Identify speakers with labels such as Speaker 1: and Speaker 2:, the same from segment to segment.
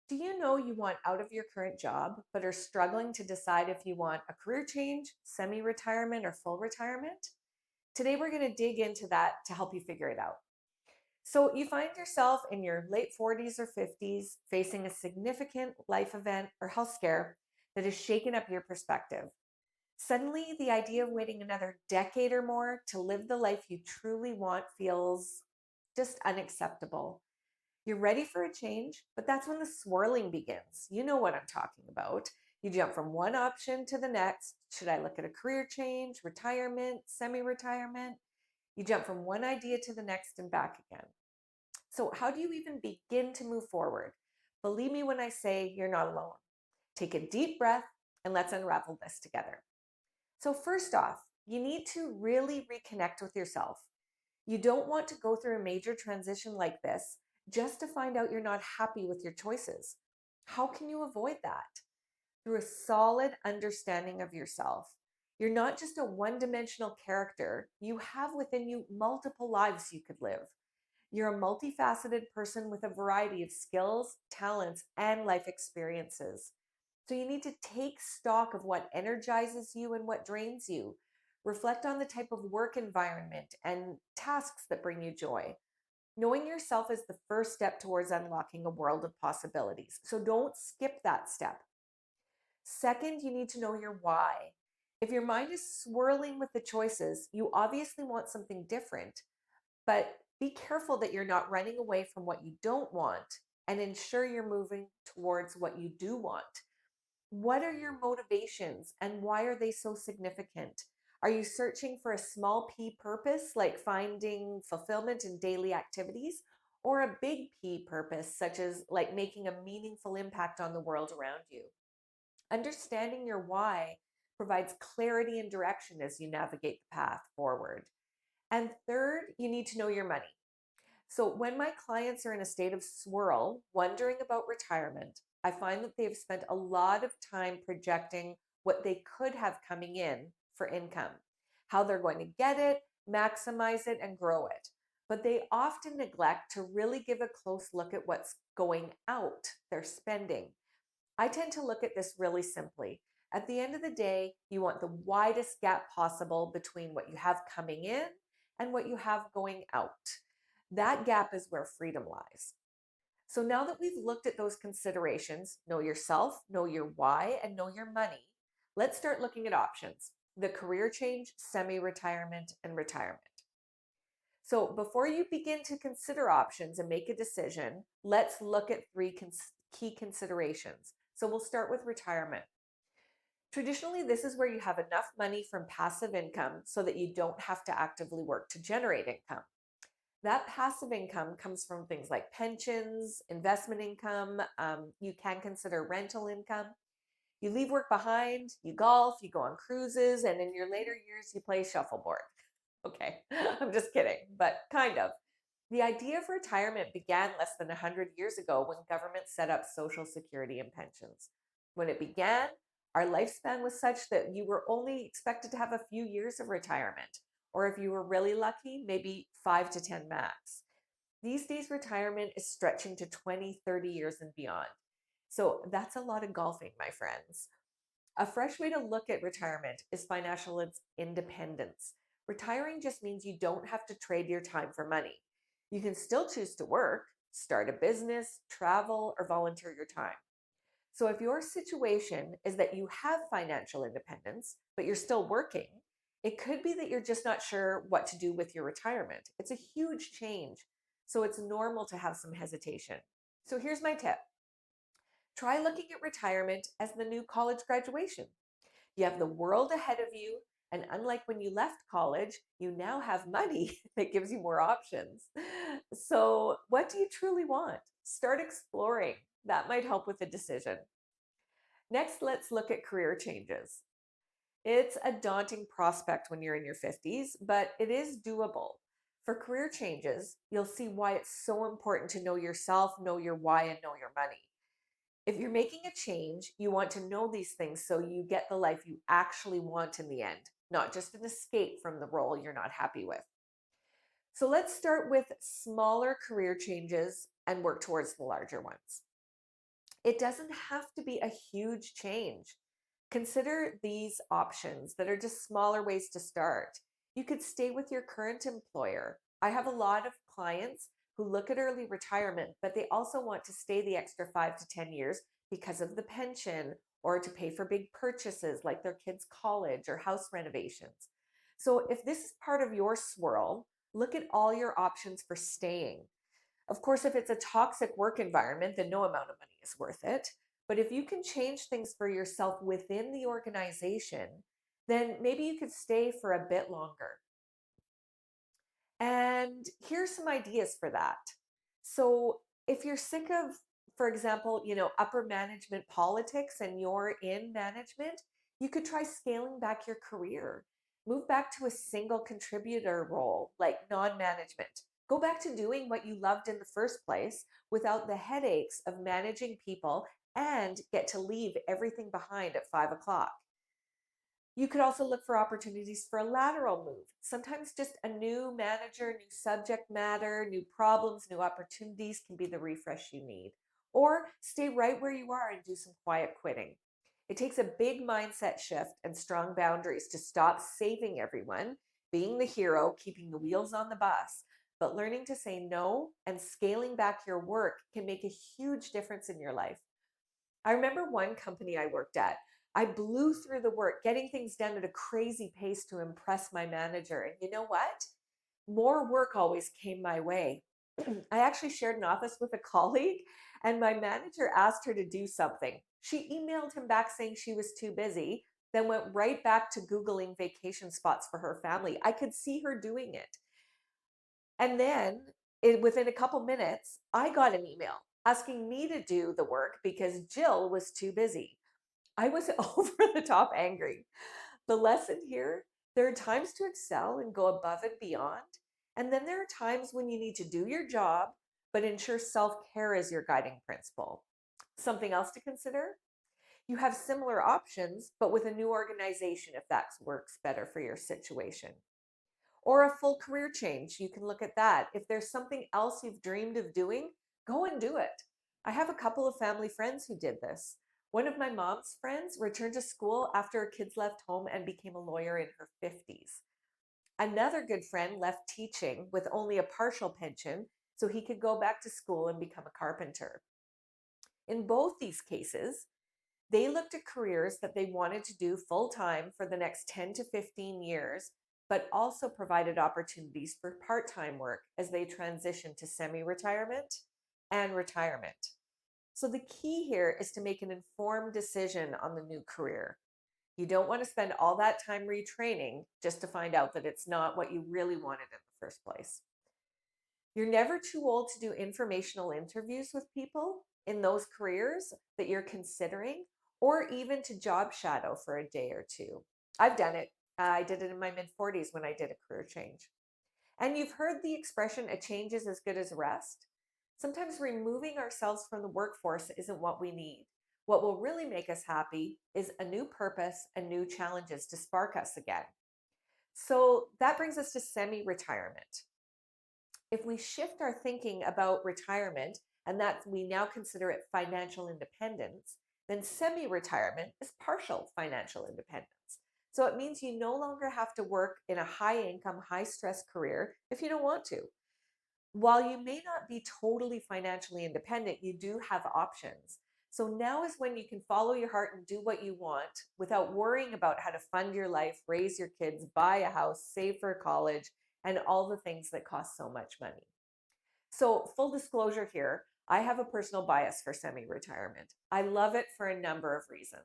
Speaker 1: Do you know you want out of your current job, but are struggling to decide if you want a career change, semi retirement, or full retirement? Today, we're going to dig into that to help you figure it out. So, you find yourself in your late 40s or 50s facing a significant life event or health scare that has shaken up your perspective. Suddenly, the idea of waiting another decade or more to live the life you truly want feels just unacceptable. You're ready for a change, but that's when the swirling begins. You know what I'm talking about. You jump from one option to the next. Should I look at a career change, retirement, semi retirement? You jump from one idea to the next and back again. So, how do you even begin to move forward? Believe me when I say you're not alone. Take a deep breath and let's unravel this together. So, first off, you need to really reconnect with yourself. You don't want to go through a major transition like this just to find out you're not happy with your choices. How can you avoid that? Through a solid understanding of yourself. You're not just a one dimensional character, you have within you multiple lives you could live. You're a multifaceted person with a variety of skills, talents, and life experiences. So you need to take stock of what energizes you and what drains you. Reflect on the type of work environment and tasks that bring you joy. Knowing yourself is the first step towards unlocking a world of possibilities. So don't skip that step. Second, you need to know your why. If your mind is swirling with the choices, you obviously want something different, but be careful that you're not running away from what you don't want and ensure you're moving towards what you do want. What are your motivations and why are they so significant? Are you searching for a small P purpose, like finding fulfillment in daily activities, or a big P purpose, such as like making a meaningful impact on the world around you? Understanding your why provides clarity and direction as you navigate the path forward. And third, you need to know your money. So when my clients are in a state of swirl, wondering about retirement, I find that they've spent a lot of time projecting what they could have coming in for income, how they're going to get it, maximize it, and grow it. But they often neglect to really give a close look at what's going out, their spending. I tend to look at this really simply. At the end of the day, you want the widest gap possible between what you have coming in and what you have going out. That gap is where freedom lies. So now that we've looked at those considerations, know yourself, know your why, and know your money, let's start looking at options: the career change, semi retirement, and retirement. So before you begin to consider options and make a decision, let's look at three key considerations. So we'll start with retirement. Traditionally, this is where you have enough money from passive income so that you don't have to actively work to generate income. That passive income comes from things like pensions, investment income. You can consider rental income. You leave work behind, you golf, you go on cruises, and in your later years, you play shuffleboard. Okay, I'm just kidding, but kind of. The idea of retirement began less than 100 years ago when government set up Social Security and pensions. When it began, our lifespan was such that you were only expected to have a few years of retirement, or if you were really lucky, maybe 5 to 10 max. These days, retirement is stretching to 20, 30 years and beyond. So that's a lot of golfing, my friends. A fresh way to look at retirement is financial independence. Retiring just means you don't have to trade your time for money. You can still choose to work, start a business, travel, or volunteer your time. So if your situation is that you have financial independence, but you're still working, it could be that you're just not sure what to do with your retirement. It's a huge change. So it's normal to have some hesitation. So here's my tip: try looking at retirement as the new college graduation. You have the world ahead of you. And unlike when you left college, you now have money that gives you more options. So, what do you truly want? Start exploring. That might help with the decision. Next, let's look at career changes. It's a daunting prospect when you're in your 50s, but it is doable. For career changes, you'll see why it's so important to know yourself, know your why, and know your money. If you're making a change, you want to know these things so you get the life you actually want in the end, not just an escape from the role you're not happy with. So let's start with smaller career changes and work towards the larger ones. It doesn't have to be a huge change. Consider these options that are just smaller ways to start. You could stay with your current employer. I have a lot of clients who look at early retirement, but they also want to stay the extra 5 to 10 years because of the pension or to pay for big purchases like their kids' college or house renovations. So, if this is part of your swirl, look at all your options for staying. Of course, if it's a toxic work environment, then no amount of money is worth it. But if you can change things for yourself within the organization, then maybe you could stay for a bit longer. And here's some ideas for that. So, if you're sick of, for example, upper management politics and you're in management, you could try scaling back your career. Move back to a single contributor role, like non-management. Go back to doing what you loved in the first place without the headaches of managing people and get to leave everything behind at 5 o'clock. You could also look for opportunities for a lateral move. Sometimes just a new manager, new subject matter, new problems, new opportunities can be the refresh you need. Or stay right where you are and do some quiet quitting. It takes a big mindset shift and strong boundaries to stop saving everyone, being the hero, keeping the wheels on the bus. But learning to say no and scaling back your work can make a huge difference in your life. I remember one company I worked at. I blew through the work, getting things done at a crazy pace to impress my manager. And you know what? More work always came my way. I actually shared an office with a colleague, and my manager asked her to do something. She emailed him back saying she was too busy, then went right back to Googling vacation spots for her family. I could see her doing it. And then within a couple minutes, I got an email asking me to do the work because Jill was too busy. I was over the top angry. The lesson here, there are times to excel and go above and beyond. And then there are times when you need to do your job, but ensure self care is your guiding principle. Something else to consider? You have similar options, but with a new organization if that works better for your situation. Or a full career change, you can look at that. If there's something else you've dreamed of doing, go and do it. I have a couple of family friends who did this. One of my mom's friends returned to school after her kids left home and became a lawyer in her 50s. Another good friend left teaching with only a partial pension so he could go back to school and become a carpenter. In both these cases, they looked at careers that they wanted to do full time for the next 10 to 15 years, but also provided opportunities for part time work as they transitioned to semi retirement and retirement. So the key here is to make an informed decision on the new career. You don't want to spend all that time retraining just to find out that it's not what you really wanted in the first place. You're never too old to do informational interviews with people in those careers that you're considering, or even to job shadow for a day or two. I've done it. I did it in my mid 40s when I did a career change. And you've heard the expression, a change is as good as rest. Sometimes removing ourselves from the workforce isn't what we need. What will really make us happy is a new purpose and new challenges to spark us again. So that brings us to semi retirement. If we shift our thinking about retirement and that we now consider it financial independence, then semi retirement is partial financial independence. So it means you no longer have to work in a high income, high stress career if you don't want to. While you may not be totally financially independent, you do have options. So now is when you can follow your heart and do what you want without worrying about how to fund your life, raise your kids, buy a house, save for college, and all the things that cost so much money. So, full disclosure here, I have a personal bias for semi retirement. I love it for a number of reasons.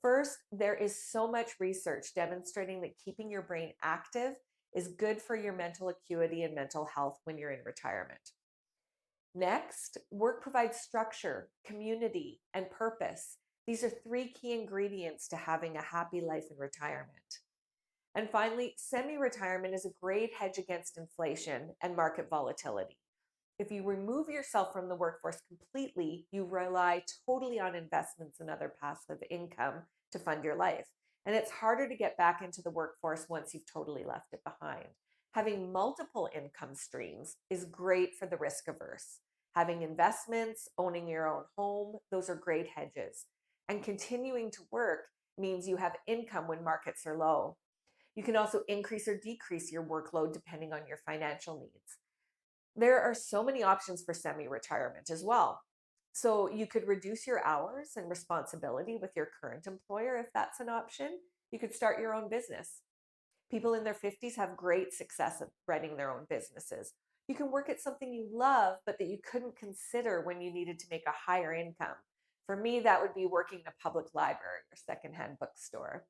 Speaker 1: First, there is so much research demonstrating that keeping your brain active is good for your mental acuity and mental health when you're in retirement. Next, work provides structure, community, and purpose. These are three key ingredients to having a happy life in retirement. And finally, semi retirement is a great hedge against inflation and market volatility. If you remove yourself from the workforce completely, you rely totally on investments and other passive income to fund your life. And it's harder to get back into the workforce once you've totally left it behind. Having multiple income streams is great for the risk averse. Having investments, owning your own home, those are great hedges. And continuing to work means you have income when markets are low. You can also increase or decrease your workload depending on your financial needs. There are so many options for semi retirement as well. So you could reduce your hours and responsibility with your current employer if that's an option. You could start your own business. People in their 50s have great success at running their own businesses. You can work at something you love, but that you couldn't consider when you needed to make a higher income. For me, that would be working in a public library or secondhand bookstore.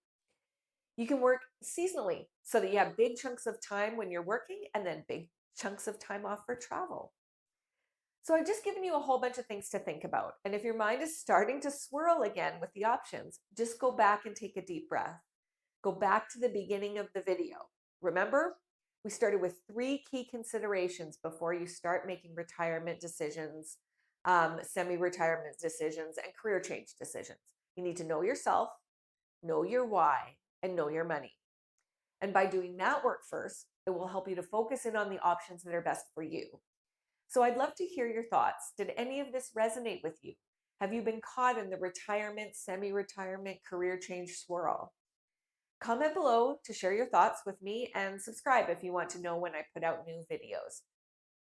Speaker 1: You can work seasonally so that you have big chunks of time when you're working and then big chunks of time off for travel. So I've just given you a whole bunch of things to think about. And if your mind is starting to swirl again with the options, just go back and take a deep breath. Go back to the beginning of the video. Remember, we started with 3 key considerations before you start making retirement decisions, semi-retirement decisions, and career change decisions. You need to know yourself, know your why, and know your money. And by doing that work first, it will help you to focus in on the options that are best for you. So I'd love to hear your thoughts. Did any of this resonate with you? Have you been caught in the retirement, semi-retirement, career change swirl? Comment below to share your thoughts with me and subscribe if you want to know when I put out new videos.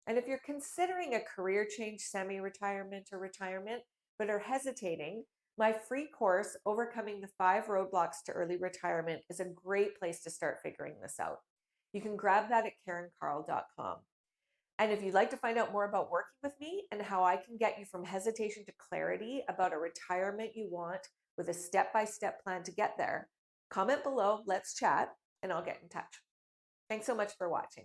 Speaker 1: And if you're considering a career change, semi-retirement, or retirement, but are hesitating, my free course, Overcoming the 5 Roadblocks to Early Retirement, is a great place to start figuring this out. You can grab that at karencarl.com. And if you'd like to find out more about working with me and how I can get you from hesitation to clarity about a retirement you want with a step-by-step plan to get there, comment below, let's chat, and I'll get in touch. Thanks so much for watching.